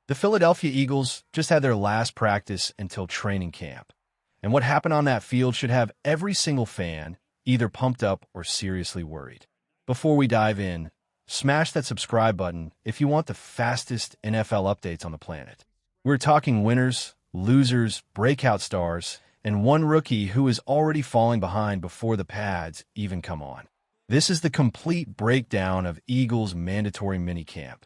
The Philadelphia Eagles just had their last practice until training camp, and what happened on that field should have every single fan either pumped up or seriously worried. Before we dive in, smash that subscribe button if you want the fastest NFL updates on the planet. We're talking winners, losers, breakout stars, and one rookie who is already falling behind before the pads even come on. This is the complete breakdown of Eagles' mandatory minicamp.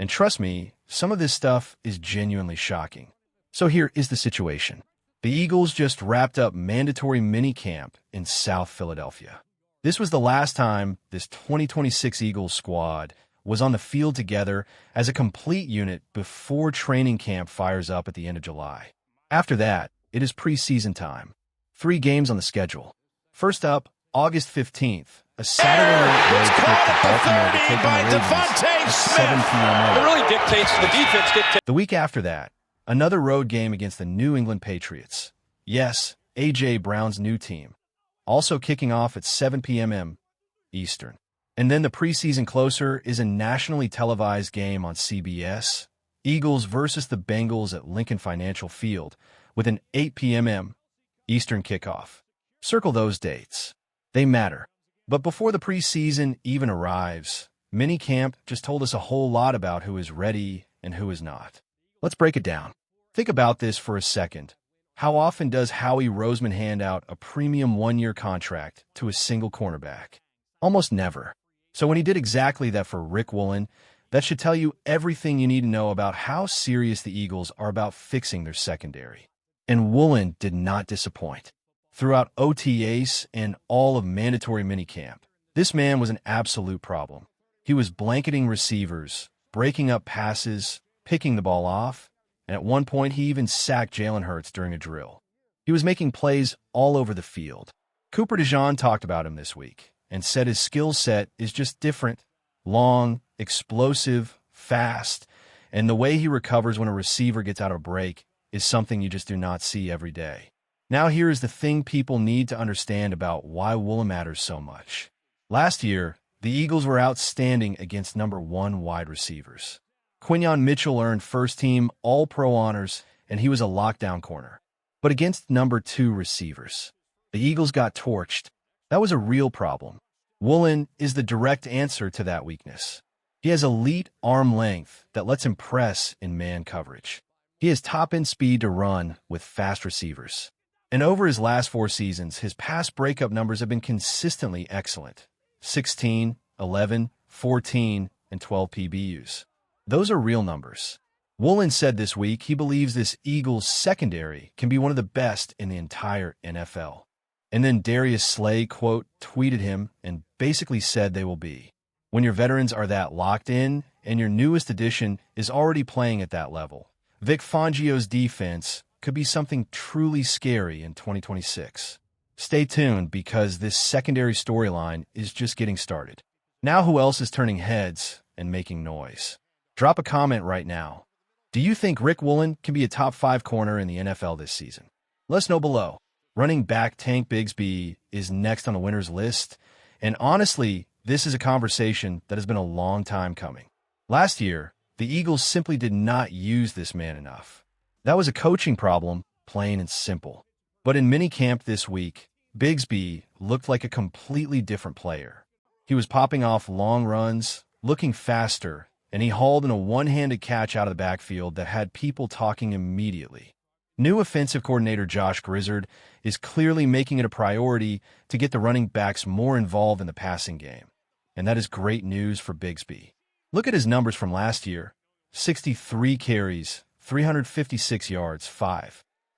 And trust me, some of this stuff is genuinely shocking. So here is the situation. The Eagles just wrapped up mandatory minicamp in South Philadelphia. This was the last time this 2026 Eagles squad was on the field together as a complete unit before training camp fires up at the end of July. After that, it is preseason time. 3 games on the schedule. First up, August 15th, a Saturday night road trip to Baltimore to take on the Ravens at 7 p.m. It really dictates the defense. The week after that, another road game against the New England Patriots. Yes, A.J. Brown's new team. Also kicking off at 7 p.m. Eastern. And then the preseason closer is a nationally televised game on CBS, Eagles versus the Bengals at Lincoln Financial Field, with an 8 p.m. Eastern kickoff. Circle those dates. They matter. But before the preseason even arrives, minicamp just told us a whole lot about who is ready and who is not. Let's break it down. Think about this for a second. How often does Howie Roseman hand out a premium 1-year contract to a single cornerback? Almost never. So when he did exactly that for Rick Woolen, that should tell you everything you need to know about how serious the Eagles are about fixing their secondary. And Woolen did not disappoint. Throughout OTAs and all of mandatory minicamp, this man was an absolute problem. He was blanketing receivers, breaking up passes, picking the ball off, and at one point he even sacked Jalen Hurts during a drill. He was making plays all over the field. Cooper DeJean talked about him this week and said his skill set is just different, long, explosive, fast, and the way he recovers when a receiver gets out of a break is something you just do not see every day. Now here is the thing people need to understand about why Woolen matters so much. Last year, the Eagles were outstanding against number 1 wide receivers. Quinyon Mitchell earned first-team All-Pro honors, and he was a lockdown corner. But against number 2 receivers, the Eagles got torched. That was a real problem. Woolen is the direct answer to that weakness. He has elite arm length that lets him press in man coverage. He has top-end speed to run with fast receivers. And over his last 4 seasons, his pass breakup numbers have been consistently excellent. 16, 11, 14, and 12 PBUs. Those are real numbers. Woolen said this week he believes this Eagles secondary can be one of the best in the entire NFL. And then Darius Slay, quote, tweeted him and basically said they will be. When your veterans are that locked in and your newest addition is already playing at that level, Vic Fangio's defense could be something truly scary in 2026. Stay tuned because this secondary storyline is just getting started. Now who else is turning heads and making noise? Drop a comment right now. Do you think Rick Woolen can be a top 5 corner in the NFL this season? Let us know below. Running back Tank Bigsby is next on the winners list, and honestly, this is a conversation that has been a long time coming. Last year, the Eagles simply did not use this man enough. That was a coaching problem, plain and simple. But in minicamp this week, Bigsby looked like a completely different player. He was popping off long runs, looking faster, and he hauled in a one-handed catch out of the backfield that had people talking immediately. New offensive coordinator Josh Grizzard is clearly making it a priority to get the running backs more involved in the passing game. And that is great news for Bigsby. Look at his numbers from last year. 63 carries, 356 yards,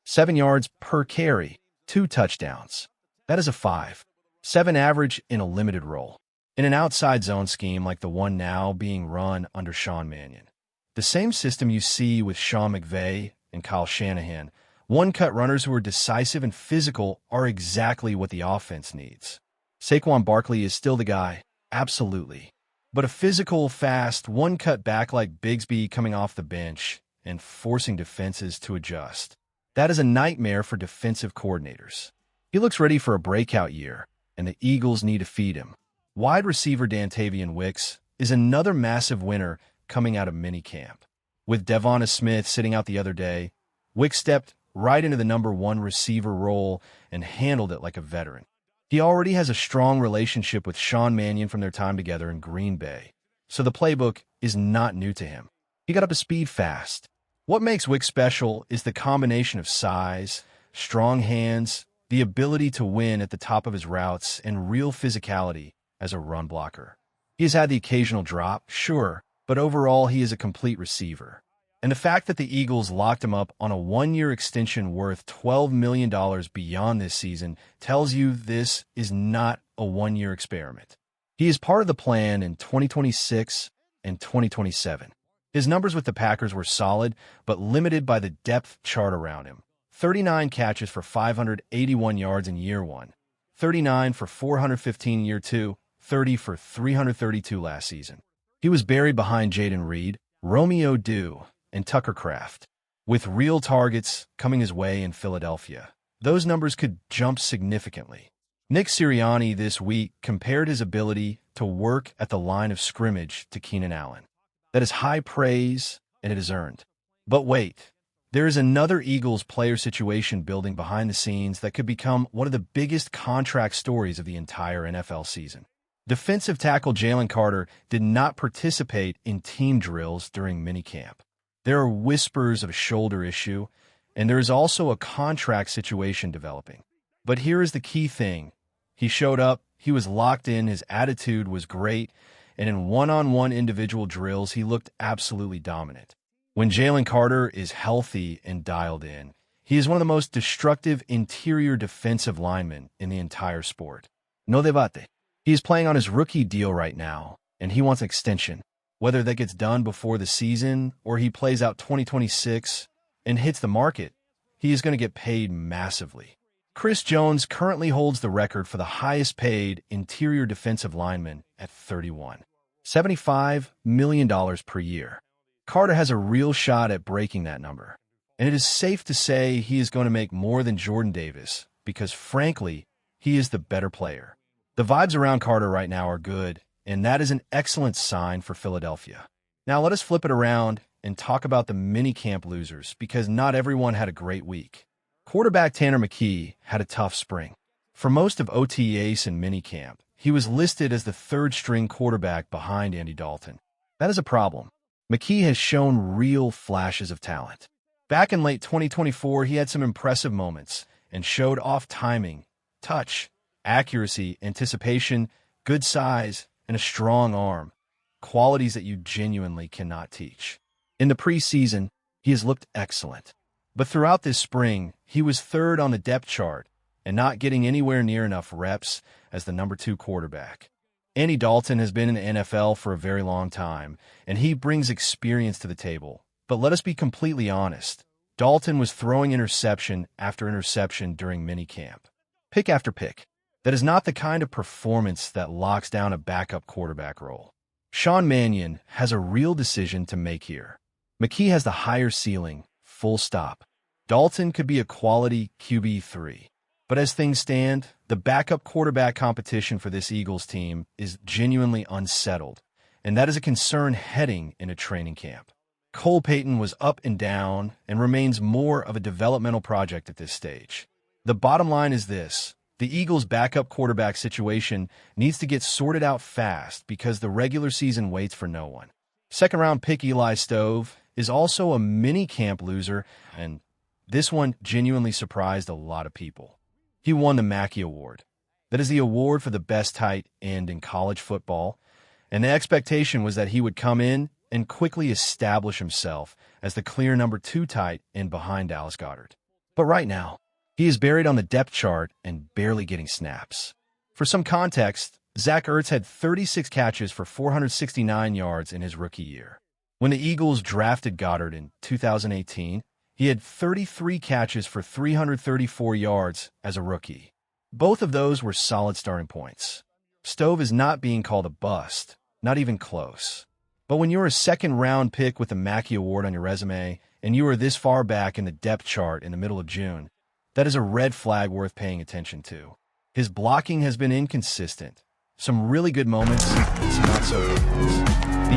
7 yards per carry, 2 touchdowns. That is a 5.7 average in a limited role. In an outside zone scheme like the one now being run under Sean Mannion. The same system you see with Sean McVay and Kyle Shanahan, one-cut runners who are decisive and physical are exactly what the offense needs. Saquon Barkley is still the guy, absolutely. But a physical, fast, one-cut back like Bigsby coming off the bench and forcing defenses to adjust. That is a nightmare for defensive coordinators. He looks ready for a breakout year, and the Eagles need to feed him. Wide receiver Dantavian Wicks is another massive winner coming out of minicamp. With Devonta Smith sitting out the other day, Wick stepped right into the number 1 receiver role and handled it like a veteran. He already has a strong relationship with Sean Mannion from their time together in Green Bay, so the playbook is not new to him. He got up to speed fast. What makes Wick special is the combination of size, strong hands, the ability to win at the top of his routes, and real physicality as a run blocker. He has had the occasional drop, sure, but overall he is a complete receiver. And the fact that the Eagles locked him up on a 1-year extension worth $12 million beyond this season tells you this is not a 1-year experiment. He is part of the plan in 2026 and 2027. His numbers with the Packers were solid, but limited by the depth chart around him. 39 catches for 581 yards in year 1, 39 for 415 in year 2, 30 for 332 last season. He was buried behind Jaden Reed, Romeo Dew, and Tucker Kraft, with real targets coming his way in Philadelphia. Those numbers could jump significantly. Nick Sirianni this week compared his ability to work at the line of scrimmage to Keenan Allen. That is high praise, and it is earned. But wait, there is another Eagles player situation building behind the scenes that could become one of the biggest contract stories of the entire NFL season. Defensive tackle Jaylen Carter did not participate in team drills during minicamp. There are whispers of a shoulder issue, and there is also a contract situation developing. But here is the key thing. He showed up, he was locked in, his attitude was great, and in one-on-one individual drills, he looked absolutely dominant. When Jaylen Carter is healthy and dialed in, he is one of the most destructive interior defensive linemen in the entire sport. No debate. He is playing on his rookie deal right now, and he wants an extension. Whether that gets done before the season or he plays out 2026 and hits the market, he is going to get paid massively. Chris Jones currently holds the record for the highest paid interior defensive lineman at $31. $75 million per year. Carter has a real shot at breaking that number. And it is safe to say he is going to make more than Jordan Davis because, frankly, he is the better player. The vibes around Carter right now are good, and that is an excellent sign for Philadelphia. Now let us flip it around and talk about the minicamp losers because not everyone had a great week. Quarterback Tanner McKee had a tough spring. For most of OTAs and minicamp, he was listed as the third-string quarterback behind Andy Dalton. That is a problem. McKee has shown real flashes of talent. Back in late 2024, he had some impressive moments and showed off timing, touch, accuracy, anticipation, good size, and a strong arm, qualities that you genuinely cannot teach. In the preseason, he has looked excellent. But throughout this spring, he was third on the depth chart and not getting anywhere near enough reps as the number 2 quarterback. Andy Dalton has been in the NFL for a very long time, and he brings experience to the table. But let us be completely honest. Dalton was throwing interception after interception during minicamp. Pick after pick. That is not the kind of performance that locks down a backup quarterback role. Sean Mannion has a real decision to make here. McKee has the higher ceiling, full stop. Dalton could be a quality QB3. But as things stand, the backup quarterback competition for this Eagles team is genuinely unsettled, and that is a concern heading into training camp. Cole Payton was up and down and remains more of a developmental project at this stage. The bottom line is this. The Eagles' backup quarterback situation needs to get sorted out fast because the regular season waits for no one. Second-round pick Eli Stove is also a mini-camp loser, and this one genuinely surprised a lot of people. He won the Mackey Award. That is the award for the best tight end in college football, and the expectation was that he would come in and quickly establish himself as the clear number 2 tight end behind Dallas Goedert. But right now, he is buried on the depth chart and barely getting snaps. For some context, Zach Ertz had 36 catches for 469 yards in his rookie year. When the Eagles drafted Goedert in 2018, he had 33 catches for 334 yards as a rookie. Both of those were solid starting points. Stove is not being called a bust, not even close. But when you're a second-round pick with the Mackey Award on your resume, and you are this far back in the depth chart in the middle of June, that is a red flag worth paying attention to. His blocking has been inconsistent. Some really good moments, and some not so good ones.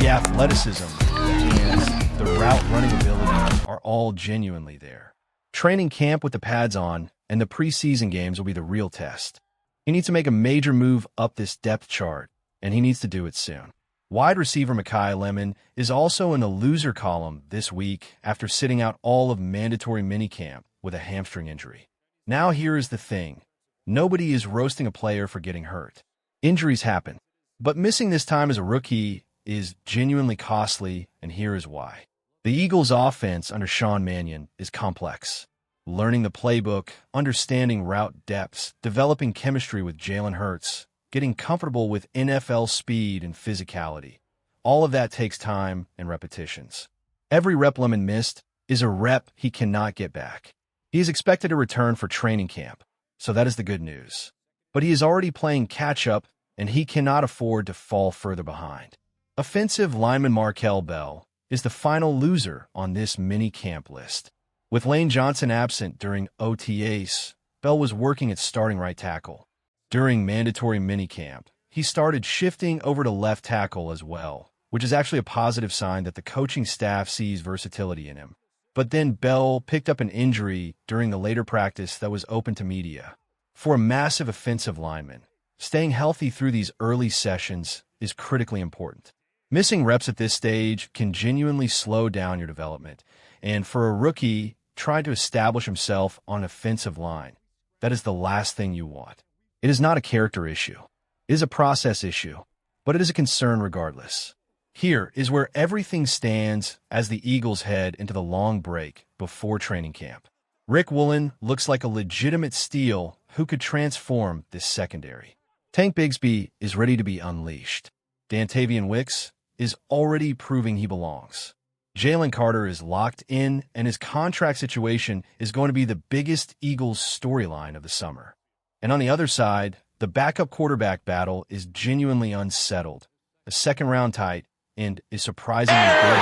The athleticism, the hands, the the route running abilities are all genuinely there. Training camp with the pads on and the preseason games will be the real test. He needs to make a major move up this depth chart, and he needs to do it soon. Wide receiver Mekhi Lemon is also in a loser column this week after sitting out all of mandatory minicamp with a hamstring injury. Now here is the thing. Nobody is roasting a player for getting hurt. Injuries happen, but missing this time as a rookie is genuinely costly, and here is why. The Eagles' offense under Sean Mannion is complex. Learning the playbook, understanding route depths, developing chemistry with Jalen Hurts, getting comfortable with NFL speed and physicality. All of that takes time and repetitions. Every rep Lemon missed is a rep he cannot get back. He is expected to return for training camp, so that is the good news. But he is already playing catch-up, and he cannot afford to fall further behind. Offensive lineman Markel Bell is the final loser on this mini-camp list. With Lane Johnson absent during OTAs, Bell was working at starting right tackle. During mandatory minicamp, he started shifting over to left tackle as well, which is actually a positive sign that the coaching staff sees versatility in him. But then Bell picked up an injury during the later practice that was open to media. For a massive offensive lineman, staying healthy through these early sessions is critically important. Missing reps at this stage can genuinely slow down your development, and for a rookie trying to establish himself on an offensive line, that is the last thing you want. It is not a character issue. It is a process issue, but it is a concern regardless. Here is where everything stands as the Eagles head into the long break before training camp. Rick Woolen looks like a legitimate steal who could transform this secondary. Tank Bigsby is ready to be unleashed. Dantavian Wicks is already proving he belongs. Jaylen Carter is locked in, and his contract situation is going to be the biggest Eagles storyline of the summer. And on the other side, the backup quarterback battle is genuinely unsettled. A second-round tight end is surprisingly great.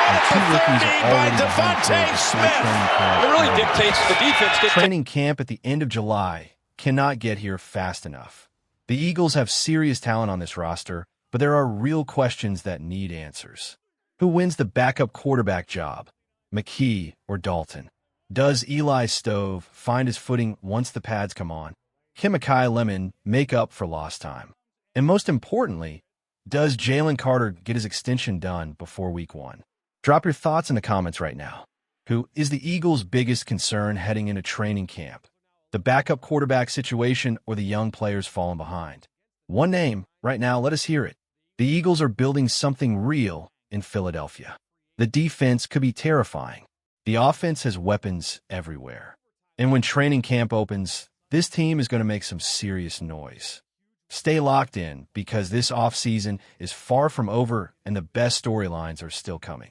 And two rookies are already It really dictates the defense. Training camp at the end of July cannot get here fast enough. The Eagles have serious talent on this roster, but there are real questions that need answers. Who wins the backup quarterback job? McKee or Dalton? Does Eli Stove find his footing once the pads come on? Can Mekhi Lemon make up for lost time? And most importantly, does Jaylen Carter get his extension done before week 1? Drop your thoughts in the comments right now. Who is the Eagles' biggest concern heading into training camp? The backup quarterback situation or the young players falling behind? One name right now, let us hear it. The Eagles are building something real in Philadelphia. The defense could be terrifying. The offense has weapons everywhere. And when training camp opens, this team is going to make some serious noise. Stay locked in because this offseason is far from over and the best storylines are still coming.